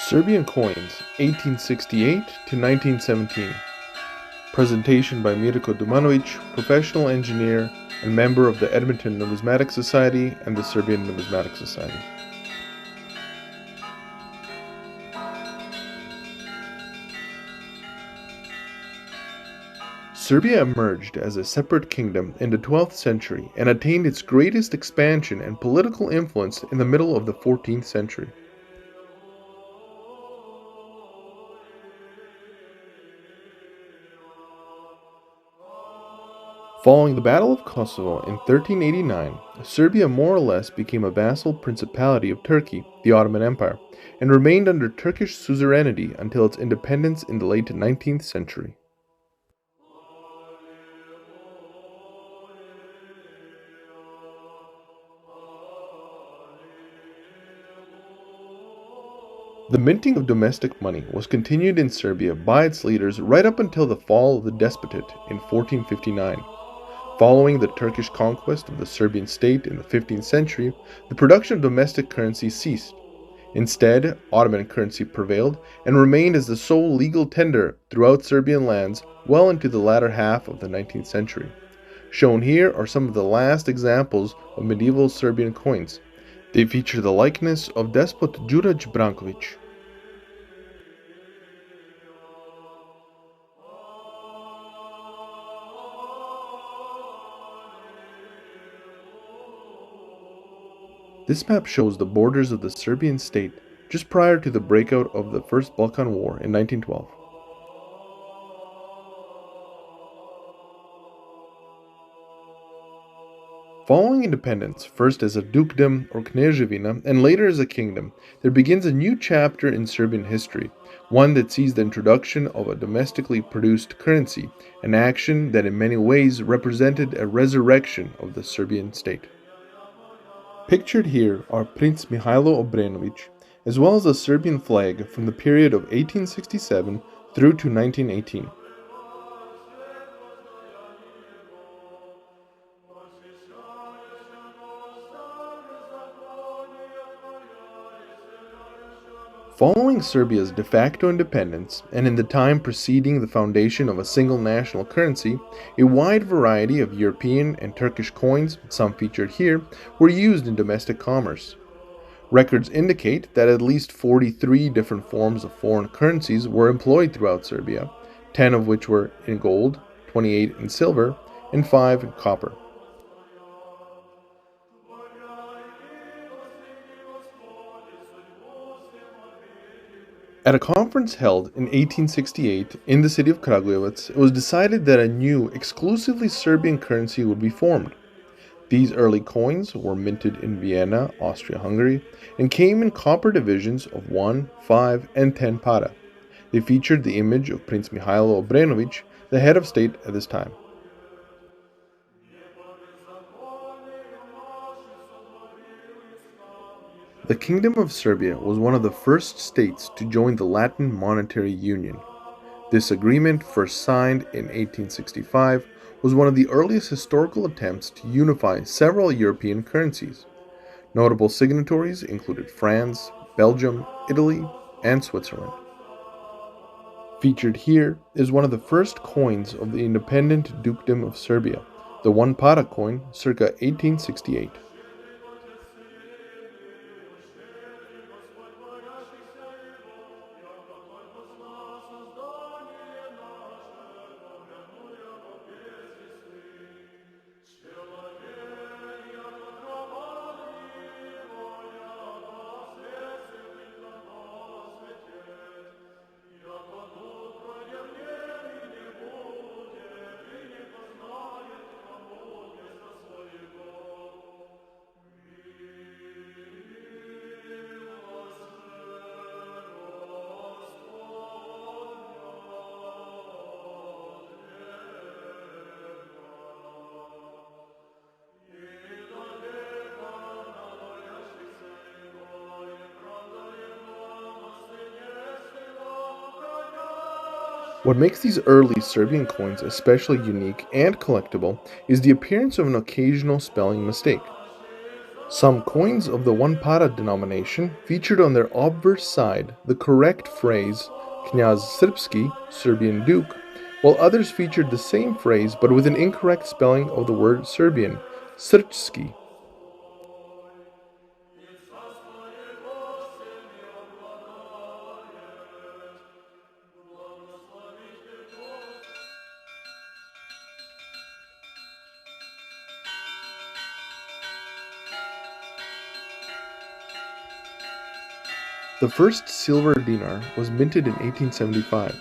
Serbian Coins, 1868 to 1917. Presentation by Mirko Dumanovic, professional engineer and member of the Edmonton Numismatic Society and the Serbian Numismatic Society. Serbia emerged as a separate kingdom in the 12th century and attained its greatest expansion and political influence in the middle of the 14th century. Following the Battle of Kosovo in 1389, Serbia more or less became a vassal principality of Turkey, the Ottoman Empire, and remained under Turkish suzerainty until its independence in the late 19th century. The minting of domestic money was continued in Serbia by its leaders right up until the fall of the Despotate in 1459. Following the Turkish conquest of the Serbian state in the 15th century, the production of domestic currency ceased. Instead, Ottoman currency prevailed and remained as the sole legal tender throughout Serbian lands well into the latter half of the 19th century. Shown here are some of the last examples of medieval Serbian coins. They feature the likeness of despot Đurađ Branković. This map shows the borders of the Serbian state just prior to the breakout of the First Balkan War in 1912. Following independence, first as a dukedom or kneževina and later as a kingdom, there begins a new chapter in Serbian history, one that sees the introduction of a domestically produced currency, an action that in many ways represented a resurrection of the Serbian state. Pictured here are Prince Mihailo Obrenović, as well as a Serbian flag from the period of 1867 through to 1918. Following Serbia's de facto independence, and in the time preceding the foundation of a single national currency, a wide variety of European and Turkish coins, some featured here, were used in domestic commerce. Records indicate that at least 43 different forms of foreign currencies were employed throughout Serbia, 10 of which were in gold, 28 in silver, and 5 in copper. At a conference held in 1868 in the city of Kragujevac, it was decided that a new, exclusively Serbian currency would be formed. These early coins were minted in Vienna, Austria-Hungary, and came in copper divisions of 1, 5, and 10 para. They featured the image of Prince Mihailo Obrenović, the head of state at this time. The Kingdom of Serbia was one of the first states to join the Latin Monetary Union. This agreement, first signed in 1865, was one of the earliest historical attempts to unify several European currencies. Notable signatories included France, Belgium, Italy, and Switzerland. Featured here is one of the first coins of the independent Dukedom of Serbia, the 1 para coin, circa 1868. What makes these early Serbian coins especially unique and collectible is the appearance of an occasional spelling mistake. Some coins of the 1 para denomination featured on their obverse side the correct phrase Kняz Srpski, Serbian Duke, while others featured the same phrase but with an incorrect spelling of the word Serbian, Srpski. The first silver dinar was minted in 1875.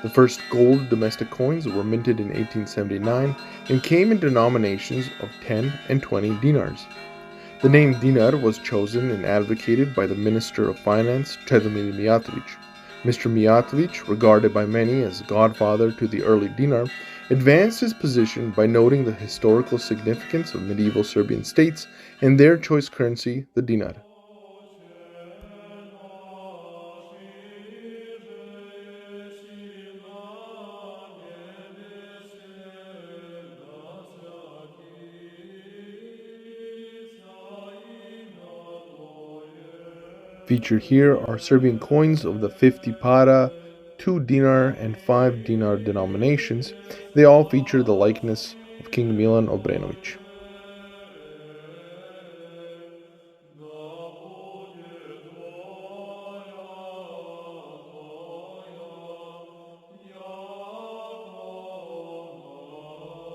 The first gold domestic coins were minted in 1879 and came in denominations of 10 and 20 dinars. The name dinar was chosen and advocated by the Minister of Finance, Čedomir Mijatović. Mr. Mijatović, regarded by many as godfather to the early dinar, advanced his position by noting the historical significance of medieval Serbian states and their choice currency, the dinar. Featured here are Serbian coins of the 50 para, 2 dinar, and 5 dinar denominations. They all feature the likeness of King Milan Obrenović.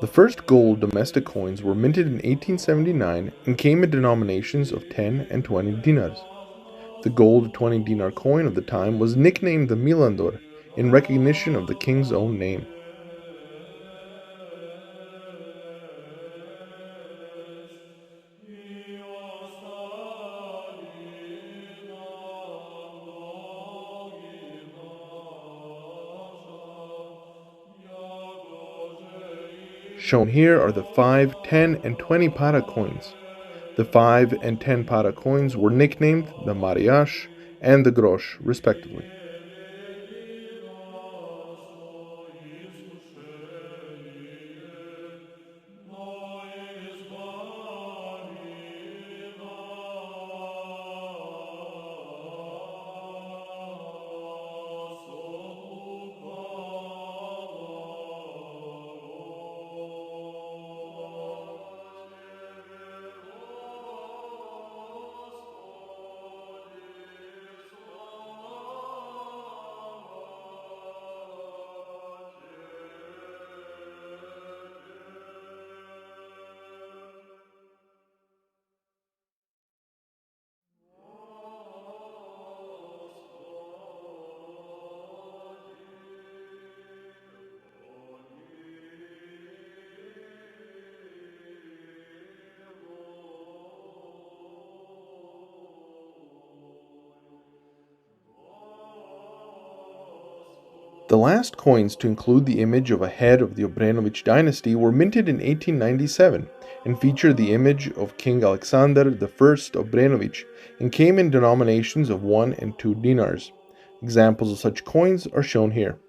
The first gold domestic coins were minted in 1879 and came in denominations of 10 and 20 dinars. The gold 20 dinar coin of the time was nicknamed the Milandor in recognition of the king's own name. Shown here are the 5, 10, and 20 para coins. The 5 and 10 para coins were nicknamed the Mariash and the Grosh, respectively. The last coins to include the image of a head of the Obrenović dynasty were minted in 1897 and feature the image of King Alexander I Obrenović and came in denominations of 1 and 2 dinars. Examples of such coins are shown here.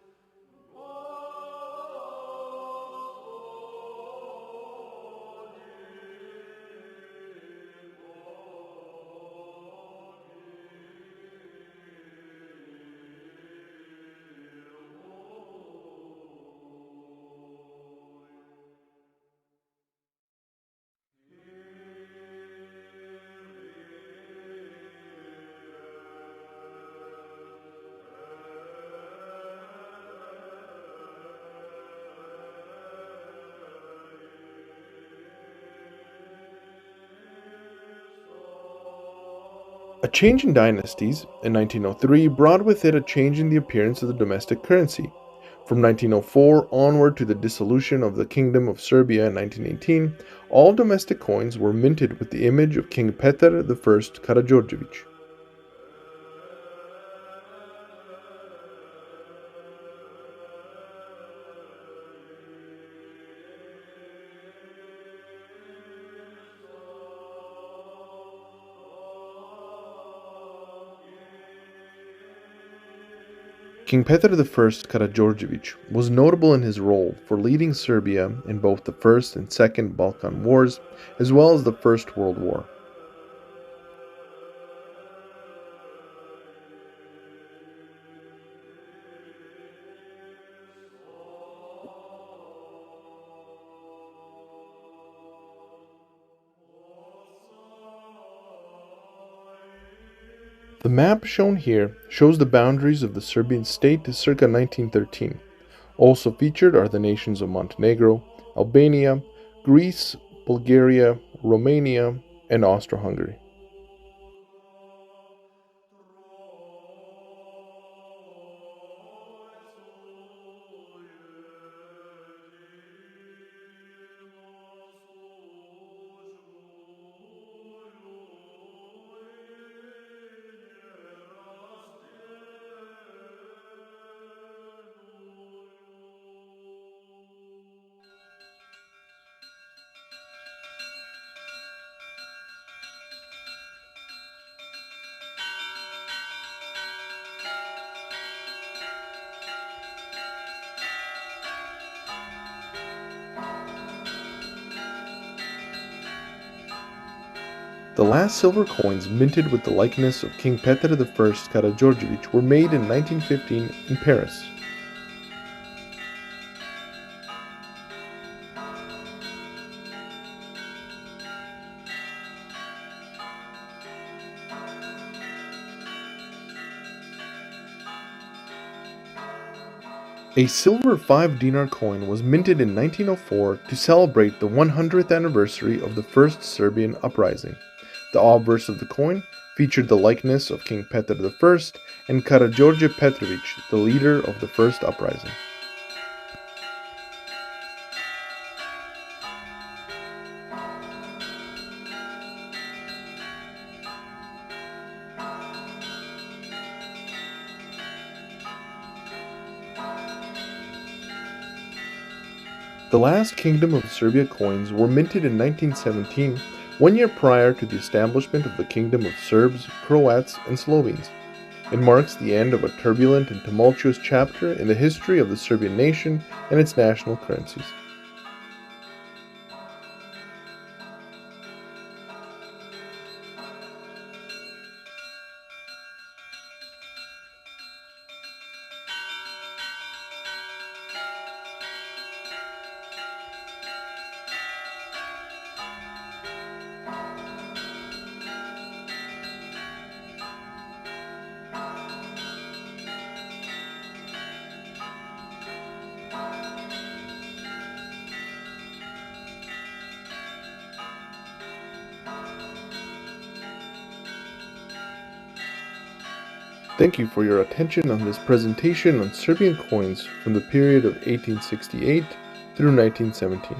A change in dynasties in 1903 brought with it a change in the appearance of the domestic currency. From 1904 onward to the dissolution of the Kingdom of Serbia in 1918, all domestic coins were minted with the image of King Petar I Karađorđević. King Petar I Karađorđević was notable in his role for leading Serbia in both the First and Second Balkan Wars, as well as the First World War. The map shown here shows the boundaries of the Serbian state circa 1913. Also featured are the nations of Montenegro, Albania, Greece, Bulgaria, Romania, and Austro-Hungary. The last silver coins minted with the likeness of King Petar I Karađorđević were made in 1915 in Paris. A silver 5 dinar coin was minted in 1904 to celebrate the 100th anniversary of the First Serbian Uprising. The obverse of the coin featured the likeness of King Petar I and Karađorđe Petrović, the leader of the first uprising. The last Kingdom of Serbia coins were minted in 1917, 1 year prior to the establishment of the Kingdom of Serbs, Croats, and Slovenes. It marks the end of a turbulent and tumultuous chapter in the history of the Serbian nation and its national currencies. Thank you for your attention on this presentation on Serbian coins from the period of 1868 through 1917.